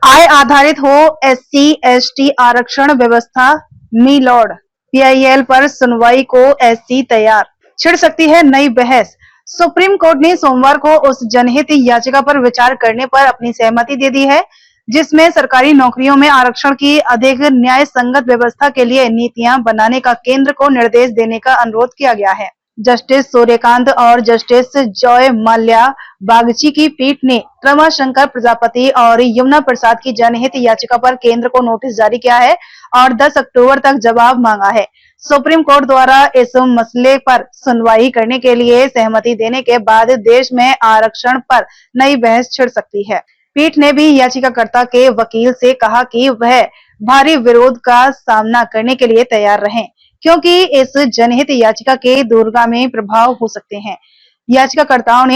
आय आधारित हो SC ST आरक्षण व्यवस्था। मी लॉर्ड पीआईएल पर सुनवाई को एससी तैयार। छिड़ सकती है नई बहस। सुप्रीम कोर्ट ने सोमवार को उस जनहित याचिका पर विचार करने पर अपनी सहमति दे दी है जिसमें सरकारी नौकरियों में आरक्षण की अधिक न्याय संगत व्यवस्था के लिए नीतियां बनाने का केंद्र को निर्देश देने का अनुरोध किया गया है। जस्टिस सूर्यकांत और जस्टिस जॉय माल्या बागची की पीठ ने रमाशंकर प्रजापति और यमुना प्रसाद की जनहित याचिका पर केंद्र को नोटिस जारी किया है और 10 अक्टूबर तक जवाब मांगा है। सुप्रीम कोर्ट द्वारा इस मसले पर सुनवाई करने के लिए सहमति देने के बाद देश में आरक्षण पर नई बहस छिड़ सकती है। पीठ ने भी याचिकाकर्ता के वकील से कहा कि वह भारी विरोध का सामना करने के लिए तैयार रहें, क्योंकि इस जनहित याचिका के दूरगामी प्रभाव हो सकते हैं। याचिकाकर्ताओं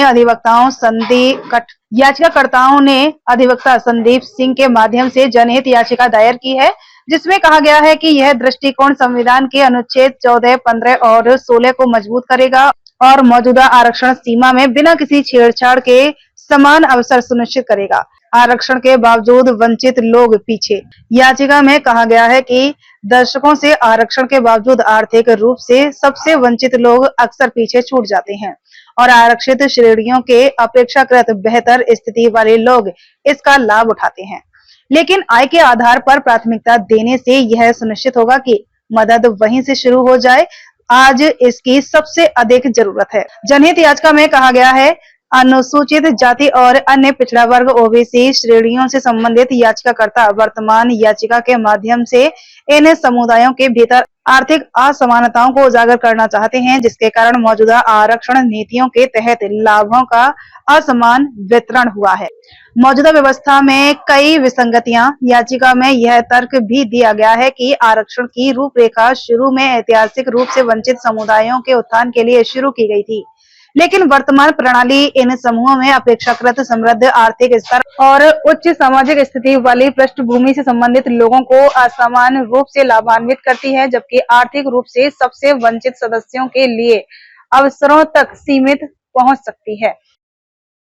ने अधिवक्ता संदीप सिंह के माध्यम से जनहित याचिका दायर की है, जिसमें कहा गया है कि यह दृष्टिकोण संविधान के अनुच्छेद 14, 15 और 16 को मजबूत करेगा और मौजूदा आरक्षण सीमा में बिना किसी छेड़छाड़ के समान अवसर सुनिश्चित करेगा। आरक्षण के बावजूद वंचित लोग पीछे। याचिका में कहा गया है कि दशकों से आरक्षण के बावजूद आर्थिक रूप से सबसे वंचित लोग अक्सर पीछे छूट जाते हैं और आरक्षित श्रेणियों के अपेक्षाकृत बेहतर स्थिति वाले लोग इसका लाभ उठाते हैं। लेकिन आय के आधार पर प्राथमिकता देने से यह सुनिश्चित होगा कि मदद वहीं से शुरू हो जाए आज इसकी सबसे अधिक जरूरत है। जनहित याचिका में कहा गया है, अनुसूचित जाति और अन्य पिछड़ा वर्ग ओबीसी श्रेणियों से संबंधित याचिकाकर्ता वर्तमान याचिका के माध्यम से इन समुदायों के भीतर आर्थिक असमानताओं को उजागर करना चाहते हैं, जिसके कारण मौजूदा आरक्षण नीतियों के तहत लाभों का असमान वितरण हुआ है। मौजूदा व्यवस्था में कई विसंगतियां। याचिका में यह तर्क भी दिया गया है कि आरक्षण की रूपरेखा शुरू में ऐतिहासिक रूप से वंचित समुदायों के उत्थान के लिए शुरू की गई थी, लेकिन वर्तमान प्रणाली इन समूहों में अपेक्षाकृत समृद्ध आर्थिक स्तर और उच्च सामाजिक स्थिति वाली पृष्ठभूमि से संबंधित लोगों को असमान रूप से लाभान्वित करती है, जबकि आर्थिक रूप से सबसे वंचित सदस्यों के लिए अवसरों तक सीमित पहुंच सकती है।